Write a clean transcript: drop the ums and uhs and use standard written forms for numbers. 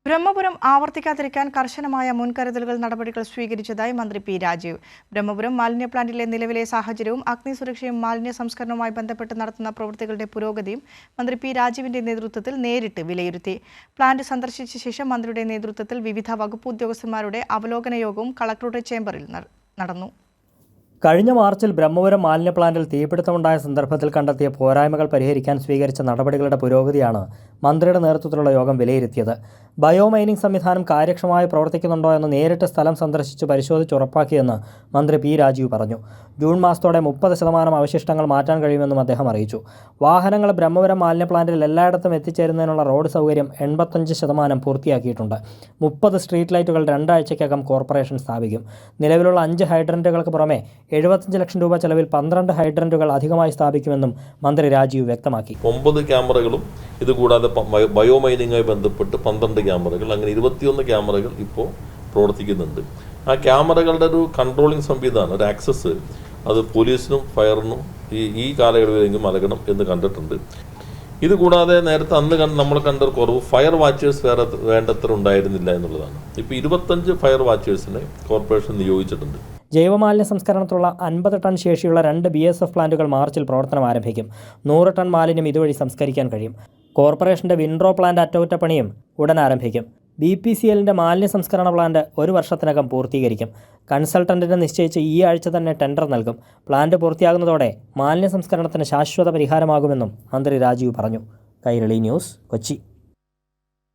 ബ്രഹ്മപുരം ആവർത്തിക്കാതിരിക്കാൻ കർശനമായ മുൻകരുതലുകൾ നടപടികൾ സ്വീകരിച്ചതായി മന്ത്രി പി രാജീവ്. ബ്രഹ്മപുരം മാലിന്യ പ്ലാന്റിലെ നിലവിലെ സാഹചര്യവും അഗ്നിസുരക്ഷയും മാലിന്യ സംസ്കരണവുമായി ബന്ധപ്പെട്ട് നടത്തുന്ന പ്രവൃത്തികളുടെ പുരോഗതിയും മന്ത്രി പി രാജീവിന്റെ നേതൃത്വത്തിൽ നേരിട്ട് വിലയിരുത്തി. പ്ലാന്റ് സന്ദർശിച്ച ശേഷം മന്ത്രിയുടെ നേതൃത്വത്തിൽ വിവിധ വകുപ്പ് ഉദ്യോഗസ്ഥന്മാരുടെ അവലോകന യോഗവും കളക്ടറുടെ ചേംബറിൽ നടന്നു. കഴിഞ്ഞ മാർച്ചിൽ ബ്രഹ്മപുരം മാലിന്യ പ്ലാന്റിൽ തീപിടുത്തമുണ്ടായ സന്ദർഭത്തിൽ കണ്ടെത്തിയ പോരായ്മകൾ പരിഹരിക്കാൻ സ്വീകരിച്ച നടപടികളുടെ പുരോഗതിയാണ് മന്ത്രിയുടെ നേതൃത്വത്തിലുള്ള യോഗം വിലയിരുത്തിയത്. ബയോമൈനിംഗ് സംവിധാനം കാര്യക്ഷമമായി പ്രവർത്തിക്കുന്നുണ്ടോ എന്ന് നേരിട്ട് സ്ഥലം സന്ദർശിച്ച് പരിശോധിച്ച് ഉറപ്പാക്കിയെന്ന് മന്ത്രി പി രാജീവ് പറഞ്ഞു. ജൂൺ മാസത്തോടെ 30% അവശിഷ്ടങ്ങൾ മാറ്റാൻ കഴിയുമെന്നും അദ്ദേഹം അറിയിച്ചു. വാഹനങ്ങൾ ബ്രഹ്മപുരം മാലിന്യ പ്ലാന്റിൽ എല്ലായിടത്തും എത്തിച്ചേരുന്നതിനുള്ള റോഡ് സൗകര്യം 85% പൂർത്തിയാക്കിയിട്ടുണ്ട്. 30 സ്ട്രീറ്റ് ലൈറ്റുകൾ 2 ആഴ്ചയ്ക്കകം കോർപ്പറേഷൻ സ്ഥാപിക്കും. നിലവിലുള്ള 5 ഹൈഡ്രന്റുകൾക്ക് പുറമെ 75 ലക്ഷം രൂപ ചെലവിൽ 12 ഹൈഡ്രന്റുകൾ അധികമായി സ്ഥാപിക്കുമെന്നും മന്ത്രി രാജീവ് വ്യക്തമാക്കി. 9 ക്യാമറകളും ഇതുകൂടാതെ ബയോമൈനിങ്ങുമായി ബന്ധപ്പെട്ട് 12 ക്യാമറകൾ, അങ്ങനെ 21 ക്യാമറകൾ ഇപ്പോൾ പ്രവർത്തിക്കുന്നുണ്ട്. ആ ക്യാമറകളുടെ ഒരു കൺട്രോളിംഗ് സംവിധാനം, ഒരു ആക്സസ് അത് പോലീസിനും ഫയറിനും ഈ കാലയളവിലെങ്കിലും നൽകണം എന്ന് കണ്ടിട്ടുണ്ട്. ഇതുകൂടാതെ നേരത്തെ നമ്മൾ കണ്ട കുറവ് ഫയർ വാച്ചേഴ്സ് വേണ്ടത്ര ഉണ്ടായിരുന്നില്ല എന്നുള്ളതാണ്. ഇപ്പോൾ 25 ഫയർ വാച്ചേഴ്സിനെ കോർപ്പറേഷൻ നിയോഗിച്ചിട്ടുണ്ട്. ജൈവമാലിന്യ സംസ്കരണത്തിലുള്ള 50 ടൺ ശേഷിയുള്ള 2 BSF പ്ലാന്റുകൾ മാർച്ചിൽ പ്രവർത്തനം ആരംഭിക്കും. 100 ടൺ മാലിന്യം ഇതുവഴി സംസ്കരിക്കാൻ കഴിയും. കോർപ്പറേഷന്റെ വിൻഡ്രോ പ്ലാന്റ് അറ്റകുറ്റപ്പണിയും ഉടൻ ആരംഭിക്കും. BPCLന്റെ മാലിന്യ സംസ്കരണ പ്ലാന്റ് 1 വർഷത്തിനകം പൂർത്തീകരിക്കും. കൺസൾട്ടന്റിനെ നിശ്ചയിച്ച് ഈ ആഴ്ച തന്നെ ടെൻഡർ നൽകും. പ്ലാന്റ് പൂർത്തിയാകുന്നതോടെ മാലിന്യ സംസ്കരണത്തിന് ശാശ്വത പരിഹാരമാകുമെന്നും മന്ത്രി രാജീവ് പറഞ്ഞു. കൈരളി ന്യൂസ്, കൊച്ചി.